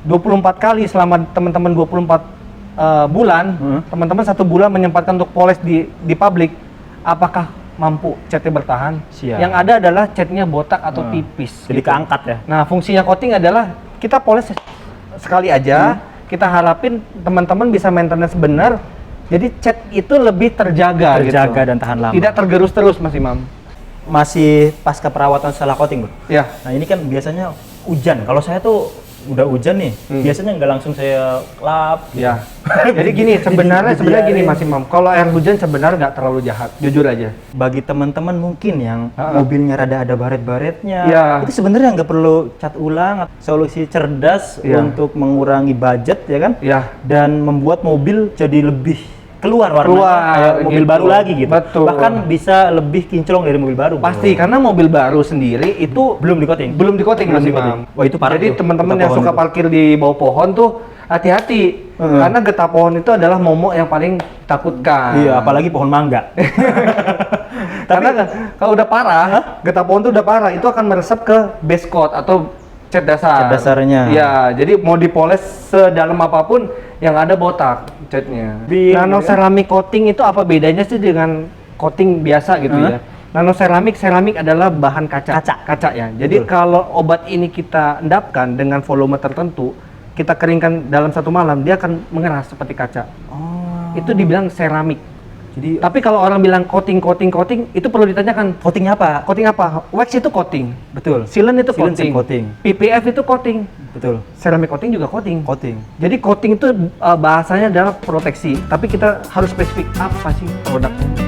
24 kali selama teman-teman 24 bulan, teman-teman 1 bulan menyempatkan untuk poles di publik, apakah mampu catnya bertahan? Siap. Yang ada adalah catnya botak atau tipis. Jadi gitu. keangkat ya. Nah, fungsinya coating adalah kita poles sekali aja, kita harapin teman-teman bisa maintenance benar. Jadi cat itu lebih terjaga gitu. Dan tahan lama. Tidak tergerus terus, Mas Imam. Masih pasca perawatan setelah coating, Bro. Ya. Nah, ini kan biasanya hujan. Kalau saya tuh udah hujan nih, biasanya nggak langsung saya lap. Gitu. Ya. Jadi gini, sebenarnya gini Mas Imam. Kalau air hujan sebenarnya nggak terlalu jahat, jujur aja. Bagi teman-teman mungkin yang mobilnya rada ada baret-baretnya, Ya. itu sebenarnya nggak perlu cat ulang. Solusi cerdas untuk mengurangi budget, ya kan? Ya. Dan membuat mobil jadi lebih keluar warnanya kayak mobil gitu. baru lagi gitu. Betul. Bahkan bisa lebih kinclong dari mobil baru. Pasti, karena mobil baru sendiri itu belum di-coating. belum di-coating, Mas Imam. Wah, itu parah. Jadi tuh. teman-teman Getah yang pohon suka itu. parkir di bawah pohon tuh hati-hati. Karena getah pohon itu adalah momok yang paling takutkan. Iya, apalagi pohon mangga. Karena kalau udah parah, getah pohon itu udah parah, itu akan meresap ke base coat atau cat dasar. Cat dasarnya. Iya, jadi mau dipoles sedalam apapun yang ada botak catnya. Nano ceramic coating itu apa bedanya sih dengan coating biasa gitu ya? Nano ceramik adalah bahan kaca ya. Jadi kalau obat ini kita endapkan dengan volume tertentu, kita keringkan dalam 1 malam, dia akan mengeras seperti kaca. Itu dibilang ceramik. Jadi, tapi kalau orang bilang coating, itu perlu ditanyakan. coatingnya apa? Coating apa? Wax itu coating. Betul. Sealant itu Sealant coating. PPF itu coating. Betul. Ceramic coating juga coating. Coating. Jadi coating itu bahasanya adalah proteksi, tapi kita harus spesifik apa sih produknya.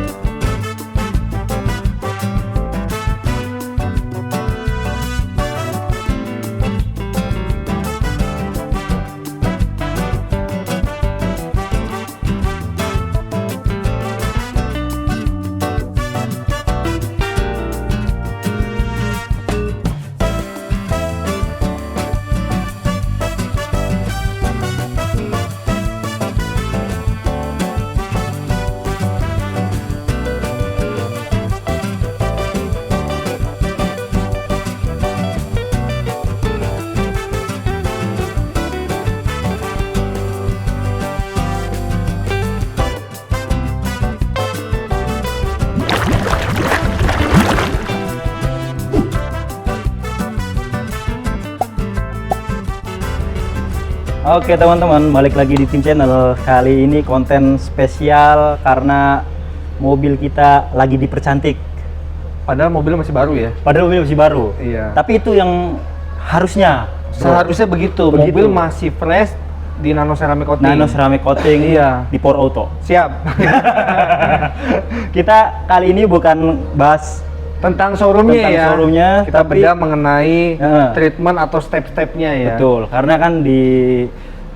Oke teman-teman, balik lagi di Tim Channel. Kali ini konten spesial karena mobil kita lagi dipercantik. Padahal mobilnya masih baru ya. Padahal mobil masih baru. Iya. Tapi itu yang harusnya. Seharusnya begitu. Mobil masih fresh di nano ceramic coating. Nano ceramic coating. Iya. Di Por Auto. Siap. Kita kali ini bukan bahas tentang showroomnya ya. Showroomnya, kita bedah mengenai Ya. treatment atau step-stepnya ya. Betul, karena kan di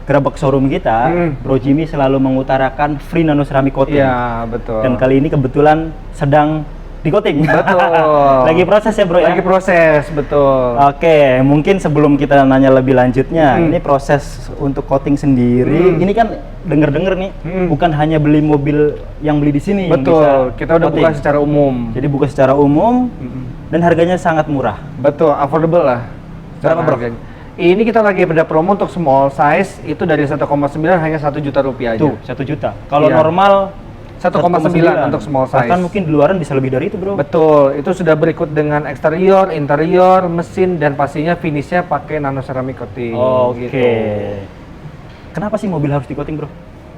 gerobak showroom kita, Bro Jimmy selalu mengutarakan free nano ceramic coating. Iya, betul. Dan kali ini kebetulan sedang di coating. Betul. Lagi proses ya, Bro ya? Lagi proses, betul. Oke, mungkin sebelum kita nanya lebih lanjutnya, ini proses untuk coating sendiri. Ini kan denger-denger nih, bukan hanya beli mobil yang beli di sini. Betul, kita udah coating. buka secara umum. Jadi buka secara umum dan harganya sangat murah. Betul, affordable lah. Berapa, Bro? Harganya. Ini kita lagi pada promo untuk small size, itu dari 1,9 hanya 1 juta rupiah aja. Tuh, 1 juta. Kalau Iya. normal 1,9 untuk small size. Bahkan mungkin di luaran bisa lebih dari itu, Bro. Betul, itu sudah berikut dengan eksterior, interior, mesin, dan pastinya finishnya pakai nano ceramic coating. Oke. Gitu. Kenapa sih mobil harus di coating, Bro?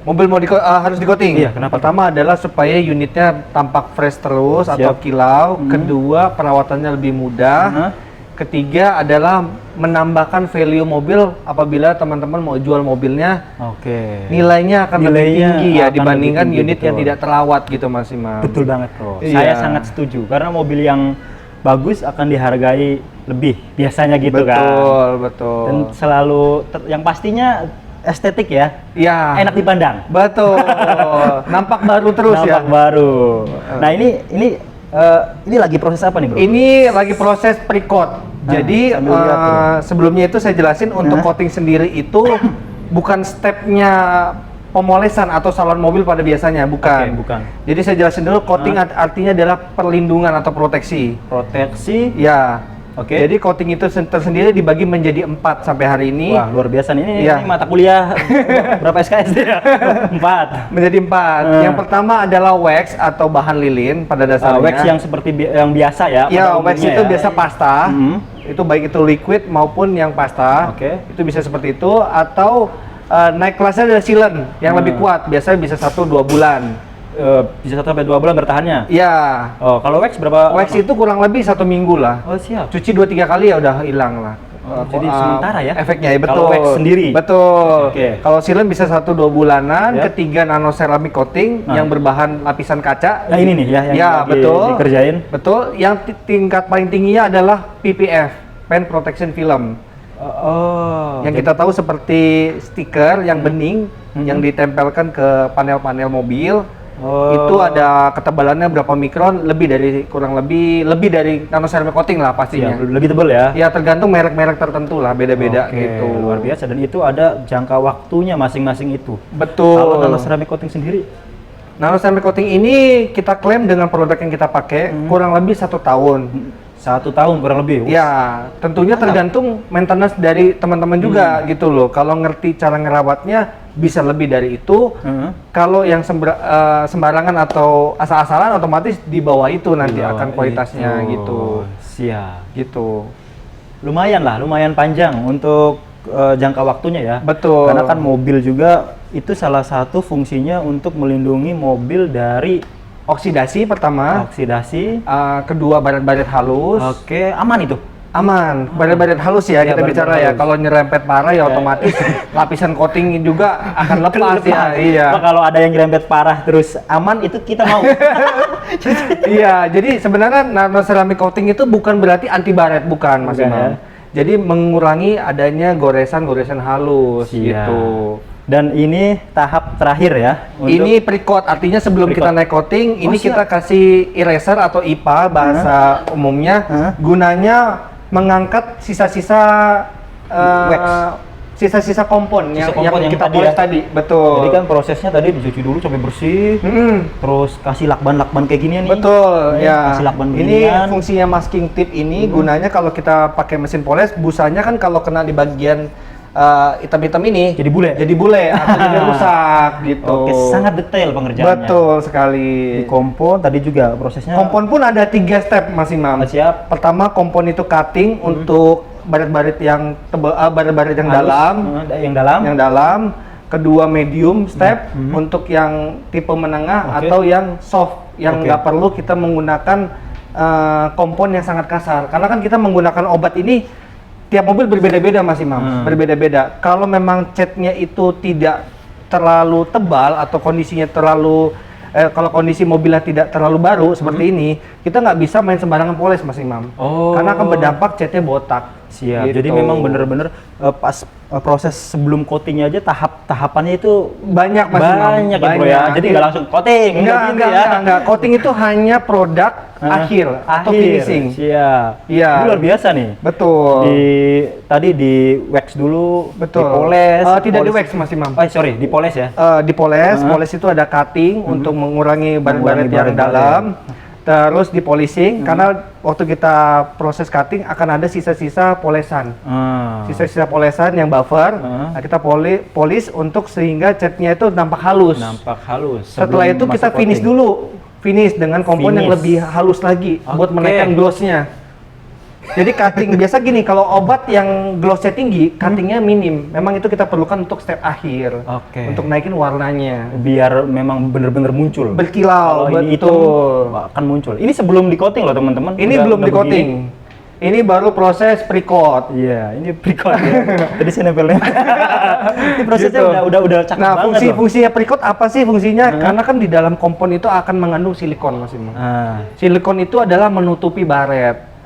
Mobil mau harus di coating? Iya, kenapa? Pertama adalah supaya unitnya tampak fresh terus atau kilau. Kedua, perawatannya lebih mudah. Ketiga adalah menambahkan value mobil apabila teman-teman mau jual mobilnya. Oke. Nilainya akan lebih tinggi ya akan dibandingkan lebih tinggi, unit yang betul. tidak terawat gitu, Mas Imam. Betul banget, Bro. Iya. Saya sangat setuju karena mobil yang bagus akan dihargai lebih biasanya gitu kan. Betul, betul. Dan selalu yang pastinya estetik ya. Iya. Enak dipandang. Betul. Nampak baru terus ya. Nampak baru. Nah, ini lagi proses apa nih, Bro? Ini lagi proses pre-coat. Jadi sambil lihat, Bro. sebelumnya itu saya jelasin untuk coating sendiri itu bukan stepnya pemolesan atau salon mobil pada biasanya, bukan. Oke, bukan. Jadi saya jelasin dulu, coating artinya adalah perlindungan atau proteksi. Proteksi Ya, Oke. Jadi coating itu tersendiri dibagi menjadi 4 sampai hari ini. Wah, luar biasa nih. Iya. Ini mata kuliah berapa SKS ya? 4. Menjadi 4. Yang pertama adalah wax atau bahan lilin pada dasarnya. Wax yang seperti yang biasa ya? Iya, pada wax umumnya itu ya? biasa pasta. Itu baik itu liquid maupun yang pasta. Oke. Itu bisa seperti itu atau naik kelasnya ada sealant yang lebih kuat. Biasanya bisa 1-2 bulan. Bisa 1 sampai 2 bulan bertahannya? Iya. Oh, kalau wax berapa? Wax itu kurang lebih 1 minggu lah. Oh, siap. Cuci 2-3 kali ya udah hilang lah. Jadi sementara ya? Efeknya ya, betul. Kalau wax sendiri? Betul. Oke. Kalau sealant bisa 1-2 bulanan. Ya. Ketiga nano ceramic coating yang berbahan lapisan kaca. Nah, ini nih ya yang Ya, lagi betul. dikerjain. Betul. Yang tingkat paling tingginya adalah PPF, Paint Protection Film. Yang kita tahu seperti stiker yang bening yang ditempelkan ke panel-panel mobil. Itu ada ketebalannya berapa mikron, kurang lebih dari nano ceramic coating lah pastinya. Ya, lebih tebal ya? Ya tergantung merek-merek tertentu lah, beda-beda gitu. Luar biasa, dan itu ada jangka waktunya masing-masing itu. Betul. Kalau nano ceramic coating sendiri? Nano ceramic coating ini kita klaim dengan produk yang kita pakai kurang lebih 1 tahun. 1 tahun kurang lebih? Ya, tentunya tergantung maintenance dari teman-teman juga gitu loh. Kalau ngerti cara ngerawatnya bisa lebih dari itu. Kalau yang sembarangan atau asal-asalan otomatis di bawah itu nanti akan kualitasnya gitu. Siap. Gitu. Lumayan panjang untuk jangka waktunya ya. Betul. Karena kan mobil juga itu salah satu fungsinya untuk melindungi mobil dari Oksidasi pertama, oksidasi. kedua baret-baret halus. Oke, aman itu. Aman, baret-baret halus ya, kita baret-baret bicara ya. halus. Kalau nyerempet parah ya otomatis lapisan coating juga akan lepas ya. Iya. Wah, kalau ada yang nyerempet parah terus aman, itu kita mau. Iya, jadi sebenarnya nano ceramic coating itu bukan berarti anti baret, bukan Mas Bukan, Imam. ya. Jadi mengurangi adanya goresan-goresan halus Siap. gitu. Dan ini tahap terakhir ya. Ini pre-coat, artinya sebelum kita naik coating, ini kita kasih eraser atau IPA bahasa umumnya, gunanya mengangkat sisa-sisa wax. Sisa-sisa kompon yang kita tadi poles ya. tadi, betul. Jadi kan prosesnya tadi dicuci dulu sampai bersih, terus kasih lakban-lakban kayak gini nih. Betul, ya. Kasih lakban Ini beginian. fungsinya masking tip ini gunanya kalau kita pakai mesin poles, busanya kan kalau kena di bagian hitam-hitam ini Jadi bule? Jadi bule atau jadi rusak gitu. Oke, sangat detail pengerjaannya. Betul sekali. Di kompon tadi juga prosesnya. Kompon pun ada 3 step Mas Imam. Siap. Pertama kompon itu cutting untuk baret-baret yang tebal, baret-baret yang Halus. dalam. Yang dalam. Kedua medium step untuk yang tipe menengah atau yang soft yang nggak perlu kita menggunakan kompon yang sangat kasar. Karena kan kita menggunakan obat ini tiap mobil berbeda-beda Mas Imam, berbeda-beda. Kalau memang catnya itu tidak terlalu tebal atau kondisinya terlalu kalau kondisi mobilnya tidak terlalu baru seperti ini, kita nggak bisa main sembarangan poles Mas Imam. Karena akan berdampak catnya botak. Siap. Gitu. Jadi memang bener-bener pas proses sebelum coatingnya aja tahapannya itu banyak Mas Imam. banyak ya bro ya. Jadi nggak langsung coating. Enggak. Coating itu hanya produk akhir atau finishing. Siap. Iya. Ini luar biasa nih. Betul. Tadi di wax dulu, Betul. dipoles. Tidak di wax Mas Imam. Sorry, dipoles ya. Dipoles. Poles itu ada cutting untuk mengurangi baret-baret yang dalam. Terus di polishing karena waktu kita proses cutting akan ada sisa-sisa polesan. Sisa-sisa polesan yang buffer. Nah, kita polish untuk sehingga catnya itu nampak halus. Setelah itu kita finish dulu. Finish dengan kompon yang lebih halus lagi buat menaikkan glossnya. Jadi cutting biasa gini, kalau obat yang glossnya tinggi, cuttingnya minim. Memang itu kita perlukan untuk step akhir, untuk naikin warnanya. Biar memang bener-bener muncul. Berkilau, Kalau ini betul. akan muncul. Ini sebelum di coating loh teman-teman. Ini belum di coating. Ini baru proses pre-coat. Iya, ini pre-coat ya. Tadi saya nempelnya. Ini prosesnya udah cakep banget. Nah, fungsinya pre-coat apa sih fungsinya? Karena kan di dalam kompon itu akan mengandung silikon, Mas Imam. Silikon itu adalah menutupi baret.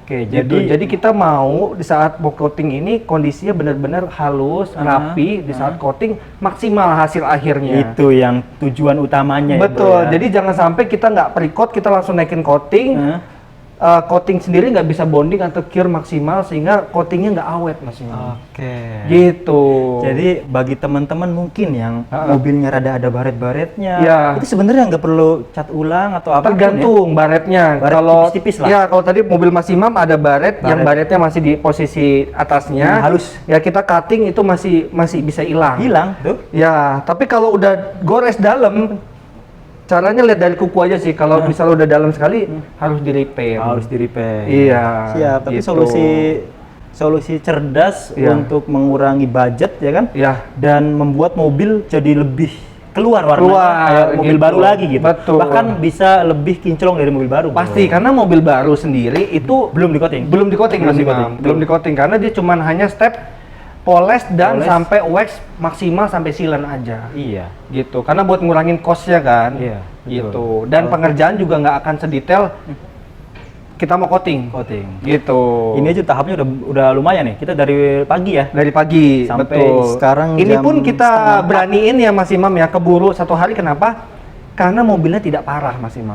Jadi kita mau di saat coating ini kondisinya benar-benar halus, rapi, di saat coating maksimal hasil akhirnya. Itu yang tujuan utamanya. Betul. Ya, jadi jangan sampai kita nggak pre-coat, kita langsung naikin coating. coating sendiri nggak bisa bonding atau cure maksimal sehingga coatingnya nggak awet Mas Imam. Oke. Gitu. Jadi bagi teman-teman mungkin yang mobilnya rada ada baret-baretnya, Ya. itu sebenarnya nggak perlu cat ulang atau apa? Tergantung baretnya. Baret Kalau tipis-tipis lah. ya kalau tadi mobil Mas Imam ada baret yang baretnya masih di posisi atasnya, halus. Ya kita cutting itu masih bisa hilang. Hilang tuh. Ya, tapi kalau udah gores dalam, caranya lihat dari kuku aja sih. Kalau misalnya udah dalam sekali, harus di repair. Harus di repair. Iya. Siap. Tapi gitu. solusi cerdas Iya. untuk mengurangi budget ya kan? Ya. Dan membuat mobil jadi lebih keluar warnanya Keluar, kayak mobil gitu. baru lagi gitu. Betul. Bahkan bisa lebih kinclong dari mobil baru. Pasti, karena mobil baru sendiri itu belum di coating. belum di coating Mas Imam. Belum di coating karena dia cuman hanya step poles dan Poles. sampai wax maksimal sampai sealant aja. Iya. Gitu. Karena buat ngurangin cost-nya kan. Iya, Gitu. betul. Dan pengerjaan juga nggak akan sedetail kita mau coating. Coating. Gitu. Ini aja tahapnya udah lumayan nih. Kita dari pagi ya. Dari pagi Sampai betul. sekarang ini jam pun kita setengah empat. beraniin ya Mas Imam ya, keburu satu hari. Kenapa? Karena mobilnya tidak parah Mas Imam.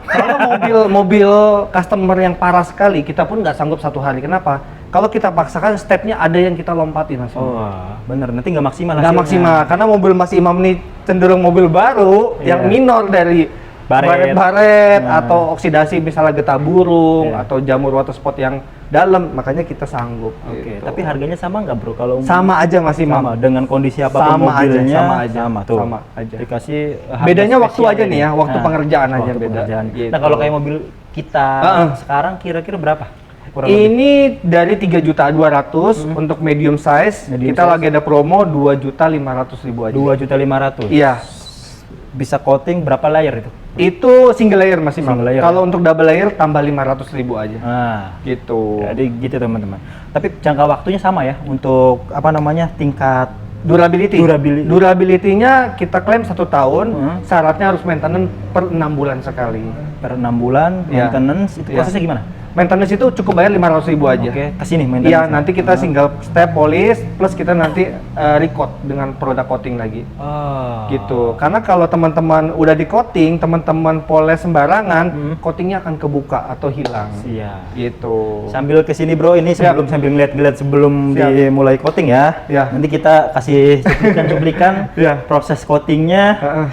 Kalau mobil customer yang parah sekali, kita pun nggak sanggup satu hari. Kenapa? Kalau kita paksakan stepnya ada yang kita lompatin Mas Imam. Bener. Nanti nggak maksimal Nggak hasilnya. maksimal, karena mobil Mas Imam nih cenderung mobil baru Iya. yang minor dari Baret. baret Nah. atau oksidasi misalnya getah burung Iya. atau jamur water spot yang dalam, makanya kita sanggup. Oke, gitu. tapi harganya sama nggak bro? Kalau Sama aja Mas Imam. sama dengan kondisi apapun Sama aja, mobilnya, sama aja. tuh. Sama aja. Dikasih harga Bedanya waktu spesial aja ini. nih ya, waktu pengerjaan aja waktu beda. pengerjaan. Gitu. Nah kalau kayak mobil kita sekarang kira-kira berapa? Kurang lebih. Ini dari 3.200.000 untuk medium size. Medium Kita size. lagi ada promo 2.500.000 aja. 2.500.000. Iya. Bisa coating berapa layer itu? Itu single layer Mas Imam. Single layer. Kalau untuk double layer tambah 500.000 aja. Nah, Gitu. jadi gitu teman-teman. Tapi jangka waktunya sama ya untuk apa namanya tingkat Durability. Durability-nya kita klaim 1 tahun. Syaratnya harus maintenance per 6 bulan sekali. per 6 bulan Iya. maintenance itu Iya. prosesnya gimana? Maintenance itu cukup bayar 500.000 aja. Oke, kesini maintenance. Iya, nanti kita single step polish plus kita nanti recoat dengan produk coating lagi. Oh. Gitu. Karena kalau teman-teman udah di coating, teman-teman poles sembarangan, coatingnya akan kebuka atau hilang. Siap. Gitu. Sambil kesini bro, ini Siap. sambil ngeliat-ngeliat sebelum Siap. dimulai coating ya. Ya. Nanti kita kasih cuplikan Ya. proses coatingnya Heeh.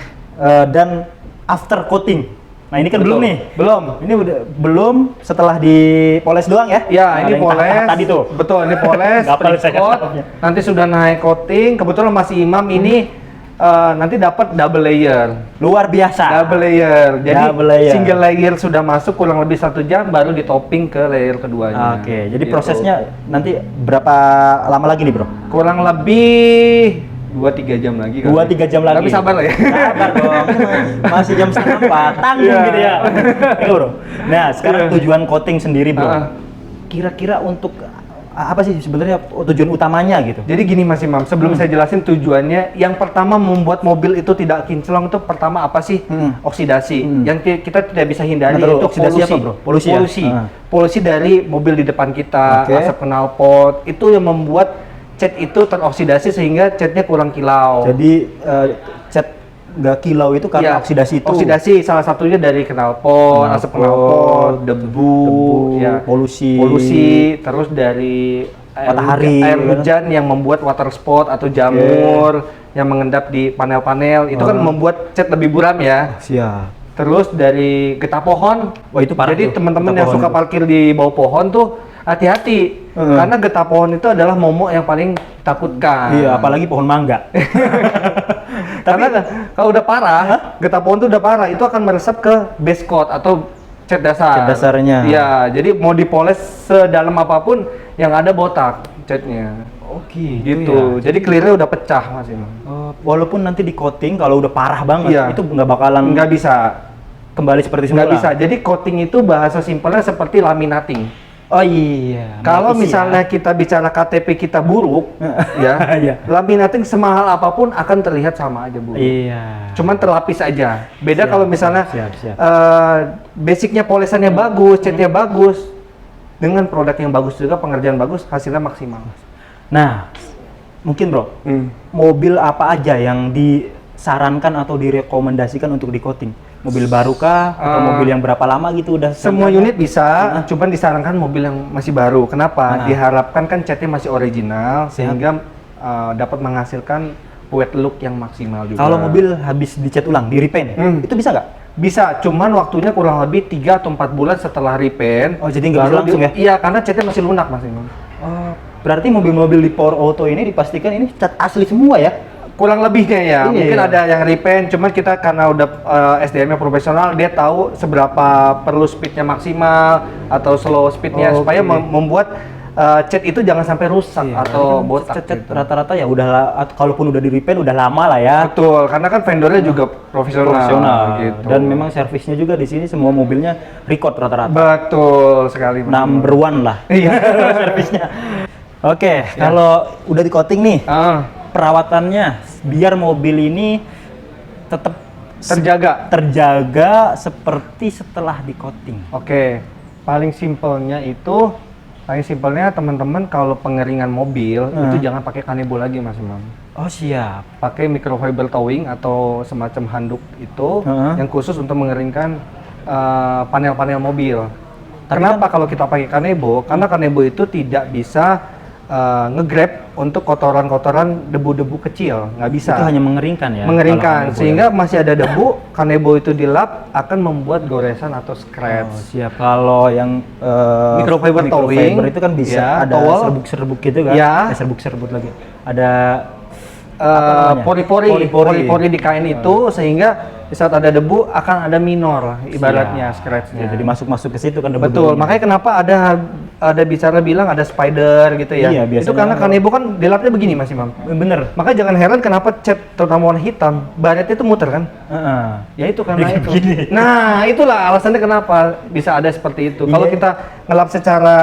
dan after coating. Nah ini kan Betul. belum nih. Belum. Ini udah belum setelah dipoles doang ya? Ya, Nah, ini yang poles. tahap tadi tuh. Betul, ini poles, Gampang saya pre-coat. tahapnya. Nanti sudah naik coating. Kebetulan masih Imam ini nanti dapat double layer. Luar biasa. Double layer. Jadi Double layer. single layer sudah masuk kurang lebih 1 jam baru di topping ke layer keduanya. Oke, jadi Gitu. prosesnya nanti berapa lama lagi nih bro? Kurang lebih 2-3 jam lagi. 2-3 jam lagi. Tapi sabar lah ya. Sabar dong. Masih jam setengah 4. Tanggung Iya. gitu ya. Iya, bro. Nah, sekarang Iya. tujuan coating sendiri, bro. Ah. Kira-kira untuk apa sih sebenarnya tujuan utamanya gitu? Jadi gini Mas Imam, sebelum saya jelasin tujuannya, yang pertama membuat mobil itu tidak kinclong itu pertama apa sih? Oksidasi. Yang kita tidak bisa hindari Nah, terus itu oksidasi polusi. apa, bro? Polusi ya? Polusi dari mobil di depan kita, Oke. asap knalpot, itu yang membuat cat itu teroksidasi sehingga catnya kurang kilau. Jadi cat nggak kilau itu karena Iya, oksidasi itu. Oksidasi salah satunya dari knalpot, asap knalpot, debu, ya, polusi, terus dari Matahari, air kan? hujan yang membuat water spot atau jamur yang mengendap di panel-panel itu kan membuat cat lebih buram ya. Siap. Terus dari getah pohon. Wah, itu parah Jadi tuh, teman-teman getah yang pohon suka itu. parkir di bawah pohon tuh hati-hati karena getah pohon itu adalah momok yang paling takutkan. Iya, apalagi pohon mangga. Karena kalau udah parah, getah pohon itu udah parah, itu akan meresap ke base coat atau cat dasar. Cat dasarnya. Iya, jadi mau dipoles sedalam apapun yang ada botak catnya. Oke, Gitu. Jadi clearnya udah pecah Mas Imam. Walaupun nanti di coating kalau udah parah banget Iya. itu nggak bakalan Nggak bisa. kembali seperti semula. Nggak bisa. Jadi coating itu bahasa simpelnya seperti laminating. Oh iya. Kalau berarti sih misalnya kita bicara KTP kita buruk, ya, Iya. laminating semahal apapun akan terlihat sama aja buruk. Iya. Cuman terlapis aja. Beda Siap, kalau misalnya siap. basicnya polesannya bagus, catnya bagus, dengan produk yang bagus juga, pengerjaan bagus, hasilnya maksimal. Nah, mungkin bro, mobil apa aja yang disarankan atau direkomendasikan untuk di coating? mobil baru kah atau mobil yang berapa lama gitu udah semua unit bisa, cuman disarankan mobil yang masih baru. Kenapa? Diharapkan kan catnya masih original sehingga dapat menghasilkan wet look yang maksimal juga. Kalau mobil habis dicat ulang, di repaint, itu bisa nggak? Bisa, cuman waktunya kurang lebih 3 atau 4 bulan setelah repaint. Oh, jadi nggak bisa langsung ya? Iya, karena catnya masih lunak Mas Imam. Oh, berarti mobil-mobil di Power Auto ini dipastikan ini cat asli semua ya? Kurang lebihnya ya, Iya, mungkin iya. ada yang repaint, cuman kita karena udah SDM-nya profesional, dia tahu seberapa perlu speednya maksimal atau slow speednya supaya membuat cat itu jangan sampai rusak atau botak. Cat Gitu. rata-rata ya udah, kalaupun udah di repaint udah lama lah ya. Betul, karena kan vendornya juga profesional gitu. Dan memang servisnya juga di sini semua mobilnya record rata-rata. Betul sekali. Mas. Number one lah. Iya. servisnya. Oke, kalau udah di coating nih, perawatannya biar mobil ini tetap terjaga seperti setelah di coating. Oke, paling simpelnya teman-teman kalau pengeringan mobil itu jangan pakai kanebo lagi Mas Imam. Oh siap. Pakai microfiber towing atau semacam handuk itu yang khusus untuk mengeringkan panel-panel mobil. Kenapa kalau kita pakai kanebo? Karena kanebo itu tidak bisa nge-grab untuk kotoran-kotoran debu-debu kecil, nggak bisa. Itu hanya mengeringkan ya? Mengeringkan, sehingga masih ada debu, kanebo itu dilap akan membuat goresan atau scratch. Oh, siap. Kalau yang microfiber towing itu kan bisa ada serbuk-serbuk gitu kan? Ya. Serbuk-serbuk lagi. Ada pori-pori di kain itu, sehingga di saat ada debu akan ada minor ibaratnya scratch-nya. Ya, jadi masuk ke situ kan debu. Betul, makanya kenapa ada bicara bilang ada spider gitu ya. Iya, biasanya itu karena kanebo kan dilapnya begini Mas Imam. Bener. Maka jangan heran kenapa cat terutama warna hitam, baretnya itu muter kan? Ya itu karena itu. Begini. Nah, itulah alasannya kenapa bisa ada seperti itu. Kalau kita ngelap secara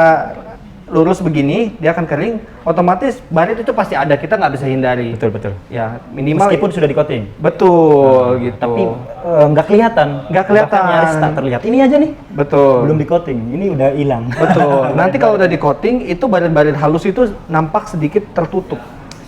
lurus begini, dia akan kering, otomatis baret itu pasti ada, kita nggak bisa hindari. Betul. Ya, minimal Meskipun sudah di coating. betul gitu. Tapi nggak kelihatan. Nggak kelihatan. Bahkan nyaris tak terlihat. Ini aja nih. Betul. Belum di coating. Ini udah hilang. Betul. Nanti kalau udah di coating, itu baret-baret halus itu nampak sedikit tertutup.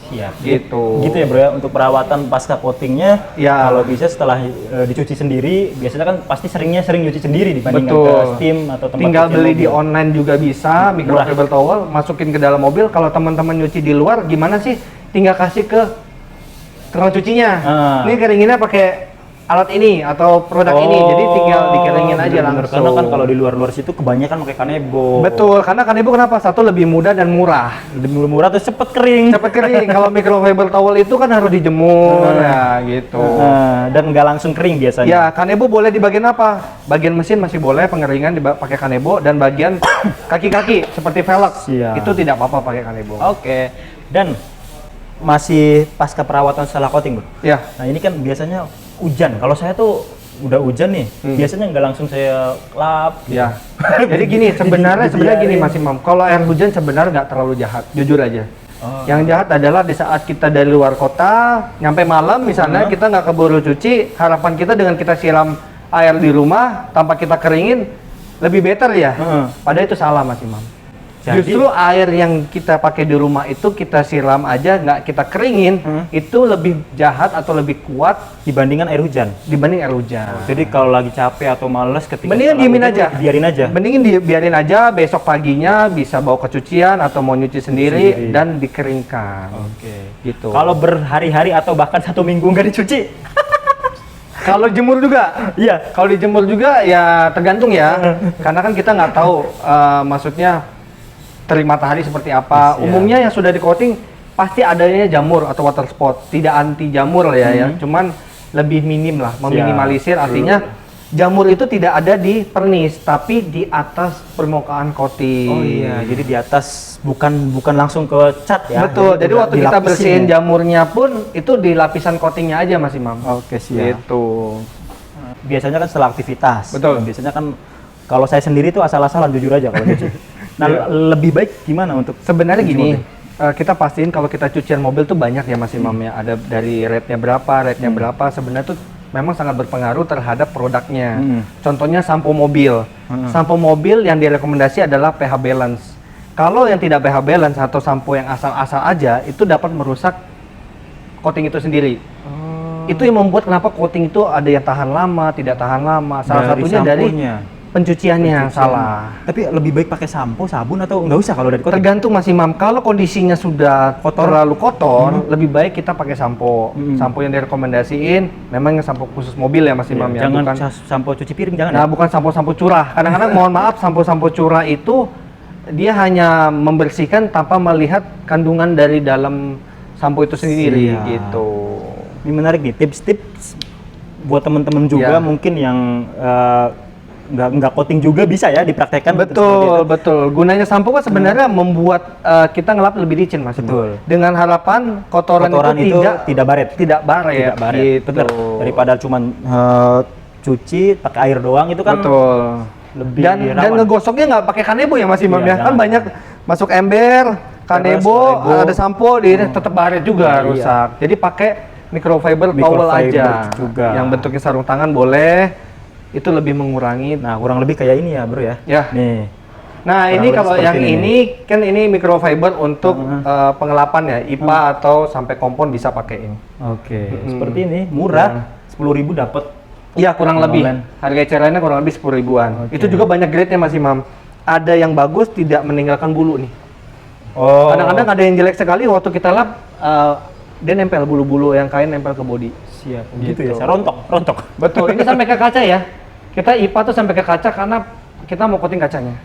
Siap. Gitu. Gitu ya bro ya, untuk perawatan pasca coatingnya. Ya. Kalau bisa setelah dicuci sendiri, biasanya kan pasti sering nyuci sendiri dibandingkan Betul. ke steam atau tempat Tinggal cuci beli mobil. di online juga bisa, microfiber towel, masukin ke dalam mobil. Kalau teman-teman nyuci di luar, gimana sih? Tinggal kasih ke tukang cucinya. Ini keringinnya pakai alat ini atau produk ini, jadi tinggal dikeringin aja langsung. Karena kan kalau di luar-luar situ kebanyakan pakai kanebo. Betul, karena kanebo kenapa? Satu lebih mudah dan murah. Lebih murah terus cepet kering. Cepet kering. Kalau microfiber towel itu kan harus dijemur, ya gitu. Dan nggak langsung kering biasanya. Ya, kanebo boleh di bagian apa? Bagian mesin masih boleh pengeringan pakai kanebo, dan bagian kaki-kaki seperti velg itu tidak apa-apa pakai kanebo. Oke. Dan masih pasca perawatan setelah coating, bro. Ya. Nah ini kan biasanya hujan. Kalau saya tuh udah hujan nih, biasanya nggak langsung saya lap. Ya. Jadi gini, sebenarnya gini Mas Imam. Kalau air hujan sebenarnya nggak terlalu jahat, jujur aja. Yang jahat adalah di saat kita dari luar kota, nyampe malam misalnya kita nggak keburu cuci, harapan kita dengan kita siram air di rumah tanpa kita keringin lebih better ya. Padahal itu salah Mas Imam. Jadi, justru air yang kita pakai di rumah itu kita siram aja, nggak kita keringin, itu lebih jahat atau lebih kuat dibandingkan air hujan. Dibanding air hujan. Jadi kalau lagi capek atau males ketika mendingan diemin aja, biarin aja. Mendingin dibiarin aja, besok paginya bisa bawa ke cucian atau mau nyuci sendiri dan dikeringkan. Oke. Gitu. Kalau berhari-hari atau bahkan 1 minggu nggak dicuci. Kalau jemur juga, Iya. Kalau dijemur juga ya tergantung ya, karena kan kita nggak tahu, maksudnya terik matahari seperti apa. Umumnya yang sudah di coating pasti adanya jamur atau water spot, tidak anti jamur lah ya, cuman lebih minim lah, meminimalisir. Artinya jamur itu tidak ada di pernis, tapi di atas permukaan coating. Oh iya, jadi di atas bukan langsung ke cat ya. Betul. Jadi waktu kita bersihin ya. jamurnya pun itu di lapisan coatingnya aja Mas Imam. Oke, siap. Gitu. Biasanya kan setelah aktivitas. Betul. Biasanya kan kalau saya sendiri tuh asal-asalan jujur aja kalau nyuci. Nah, lebih baik gimana untuk sebenarnya gini, kita pastiin kalau kita cucian mobil tuh banyak ya Mas Imam ya. Ada dari rate-nya berapa, sebenarnya tuh memang sangat berpengaruh terhadap produknya. Contohnya sampo mobil. Sampo mobil yang direkomendasi adalah pH balance. Kalau yang tidak pH balance atau sampo yang asal-asal aja, itu dapat merusak coating itu sendiri. Itu yang membuat kenapa coating itu ada yang tahan lama, tidak tahan lama. Salah satunya dari pencuciannya yang salah. Tapi lebih baik pakai sampo, sabun atau nggak usah kalau dari coating? Tergantung Mas Imam. Kalau kondisinya sudah terlalu kotor, lebih baik kita pakai sampo. Sampo yang direkomendasiin memang yang sampo khusus mobil ya Mas Imam ya. Jangan Bukan, sampo cuci piring, jangan. nah, bukan sampo-sampo curah. Kadang-kadang mohon maaf, sampo-sampo curah itu dia hanya membersihkan tanpa melihat kandungan dari dalam sampo itu sendiri gitu. Ini menarik nih, tips-tips buat teman-teman juga mungkin yang nggak coating juga bisa ya dipraktekkan. Betul. Gunanya sampo kan sebenarnya membuat kita ngelap lebih licin Mas. Betul. Dengan harapan kotoran itu tidak baret. Gitu. Betul. Daripada cuman cuci pakai air doang itu kan. Betul. Lebih dan ngegosoknya nggak pakai kanebo ya Mas Imam ya. Kan banyak masuk ember, kanebo, ada sampo, tetap baret juga rusak. Jadi pakai microfiber towel aja. Juga. Yang bentuknya sarung tangan boleh. Itu lebih mengurangi. Nah, kurang lebih kayak ini ya, Bro ya. Nih. Nah, ini kalau yang ini kan ini microfiber untuk pengelapan ya, IPA atau sampai kompon bisa pakai ini. Oke. Seperti ini, murah. 10.000 dapat. Iya, kurang lebih. Harga ecerannya kurang lebih 10 ribuan. Itu juga banyak grade-nya Mas Imam. Ada yang bagus tidak meninggalkan bulu nih. Oh. Kadang-kadang ada yang jelek sekali waktu kita lap dia nempel bulu-bulu yang kain nempel ke bodi. Siap. Gitu ya. Rontok. Betul. Ini sampai ke kaca ya. Kita IPA tuh sampai ke kaca karena kita mau coating kacanya.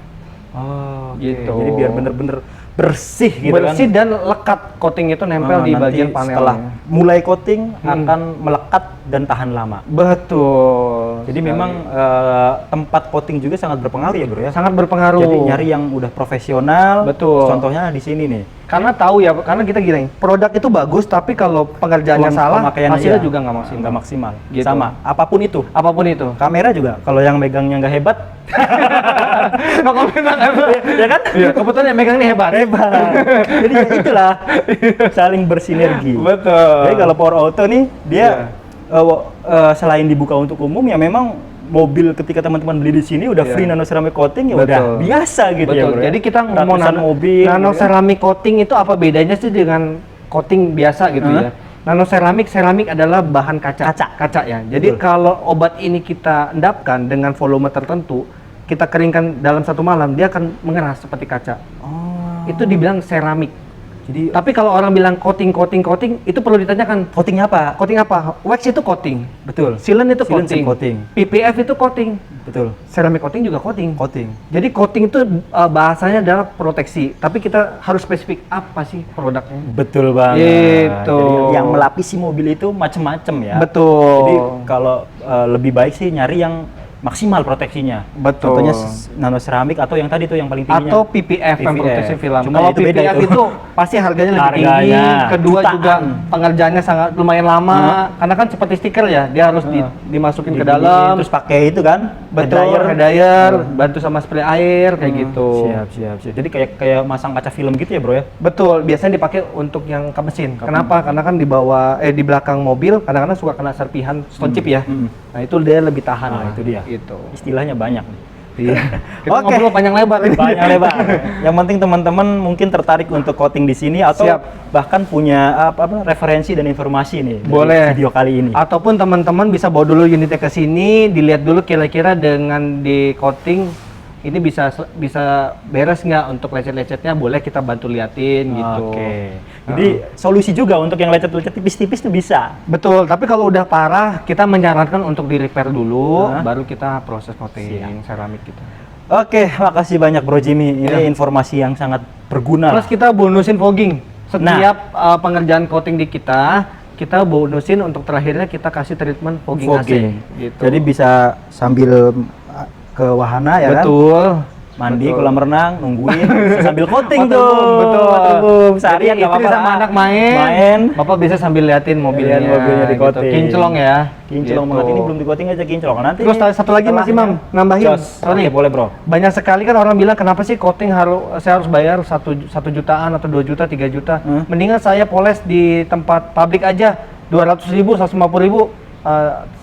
Oh, gitu. Jadi biar bener-bener bersih gitu bersih dan lekat, coating itu nempel di bagian panelnya. Setelah mulai coating akan melekat dan tahan lama. Betul. Jadi memang tempat coating juga sangat berpengaruh ya, Bro ya. Sangat berpengaruh. Jadi nyari yang udah profesional. Betul. Contohnya di sini nih. Karena tahu ya, karena kita gini, produk itu bagus tapi kalau pengerjaannya salah, hasilnya juga nggak maksimal. Nggak maksimal. Gitu. Sama, apapun itu. Kamera juga, kalau yang megangnya nggak hebat, ya kan? Ya, kebetulan yang megang ini hebat. Jadi ya itulah saling bersinergi. Betul. Jadi kalau Power Auto nih dia selain dibuka untuk umum ya memang mobil ketika teman-teman beli di sini udah free nano ceramic coating ya udah biasa gitu ya, Bro. Jadi kita mau mobil nano ceramic coating itu apa bedanya sih dengan coating biasa gitu ya? Nano ceramic adalah bahan kaca ya. Jadi kalau obat ini kita endapkan dengan volume tertentu, kita keringkan dalam satu malam, dia akan mengeras seperti kaca. Itu dibilang ceramik. Jadi, tapi kalau orang bilang coating, itu perlu ditanyakan coatingnya apa? Coating apa? Wax itu coating. Betul. Sealant itu coating. PPF itu coating. Betul. Ceramic coating juga coating. Jadi coating itu bahasanya adalah proteksi. Tapi kita harus spesifik apa sih produknya. Betul banget. Gitu. Jadi yang melapisi mobil itu macam-macam ya. Betul. Jadi kalau lebih baik sih nyari yang maksimal proteksinya. Betul. Contohnya nano ceramik atau yang tadi tuh yang paling tingginya. Atau PPF yang proteksi film. Cuma kalau itu beda PPF itu pasti harganya lebih tinggi. Kedua jutaan. Juga pengerjaannya sangat lumayan lama. Karena kan seperti stiker ya, dia harus dimasukin ke dalam. Terus pakai itu kan. Betul. Head dryer, bantu sama spray air kayak gitu. Siap. Jadi kayak masang kaca film gitu ya, Bro ya. Betul. Biasanya dipakai untuk yang ke mesin. Kenapa? Karena kan di belakang mobil kadang-kadang suka kena serpihan stone chip ya. Nah itu dia lebih tahan. Nah, itu dia. Gitu. Istilahnya banyak nih. Iya. Kita ngobrol panjang lebar. Yang penting teman-teman mungkin tertarik untuk coating di sini atau bahkan punya referensi dan informasi nih boleh video kali ini. Ataupun teman-teman bisa bawa dulu unitnya ke sini, dilihat dulu kira-kira dengan di coating ini bisa beres nggak untuk lecet-lecetnya, boleh kita bantu liatin gitu. Jadi solusi juga untuk yang lecet-lecet tipis-tipis tuh bisa. Betul, tapi kalau udah parah kita menyarankan untuk di repair dulu, baru kita proses coating seramik gitu. Oke, makasih banyak Bro Jimmy. Ini informasi yang sangat berguna. Terus kita bonusin fogging. Setiap pengerjaan coating di kita bonusin untuk terakhirnya kita kasih treatment fogging. AC. Gitu. Jadi bisa sambil ke wahana ya kan? Betul. Mandi, kolam renang, nungguin sambil coating Betul. Seharian nggak apa-apa. Sama anak main. Bapak bisa sambil liatin mobilnya di coating. Gitu. Kinclong ya. Kinclong banget, ini belum di coating aja kinclong. Nanti terus satu lagi Mas Imam, nambahin. Sorry, boleh Bro. Banyak sekali kan orang bilang kenapa sih coating saya harus bayar 1 jutaan atau 2 juta, 3 juta. Mendingan saya poles di tempat pabrik aja 200.000, 150.000.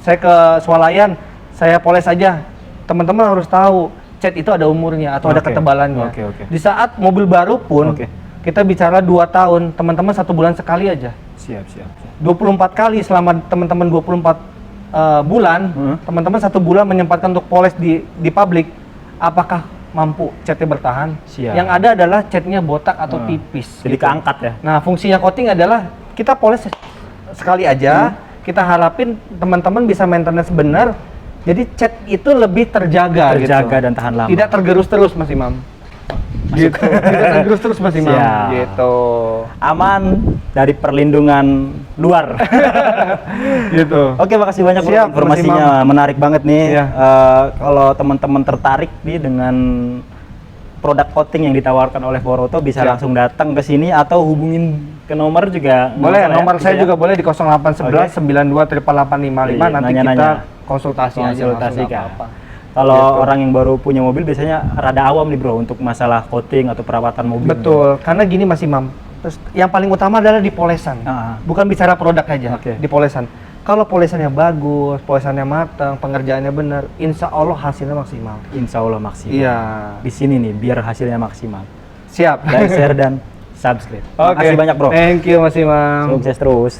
Saya ke swalayan, saya poles aja. Teman-teman harus tahu cat itu ada umurnya atau ada ketebalannya. Di saat mobil baru pun kita bicara 2 tahun, teman-teman 1 bulan sekali aja. Siap. 24 kali selama teman-teman 24 bulan, teman-teman 1 bulan menyempatkan untuk poles di publik, apakah mampu catnya bertahan? Siap. Yang ada adalah catnya botak atau tipis. Jadi gitu. keangkat ya. Nah, fungsinya coating adalah kita poles sekali aja, kita harapin teman-teman bisa maintenance benar. Jadi cat itu lebih terjaga gitu. Dan tahan lama. Tidak tergerus terus Mas Imam. Gitu. Tidak tergerus terus Mas Imam. Siap. Gitu. Aman dari perlindungan luar. Gitu. Oke, makasih banyak bro. Siap, Informasinya menarik banget nih. Iya. Kalau teman-teman tertarik nih dengan produk coating yang ditawarkan oleh Boroto, bisa Siap. langsung datang ke sini atau hubungin ke nomor juga. Boleh, nggak masalah nomor ya? saya Bisa juga ya? boleh di 0811 Oke. 92 88855. Iya, Nanti nanya-nanya. kita konsultasi aja langsung, Konsultasi nggak kan. apa-apa. Kalau Gitu. orang yang baru punya mobil biasanya rada awam nih bro untuk masalah coating atau perawatan mobil. Betul, karena gini Mas Imam. Terus yang paling utama adalah di polesan. Ah. Bukan bicara produk aja, Oke. di polesan. Kalau polesannya bagus, polesannya matang, pengerjaannya benar, insya Allah hasilnya maksimal. Insya Allah maksimal. Iya. Di sini nih biar hasilnya maksimal. Siap. Like, share dan subscribe. Oke. Makasih banyak bro. Thank you Mas Imam. Sukses terus.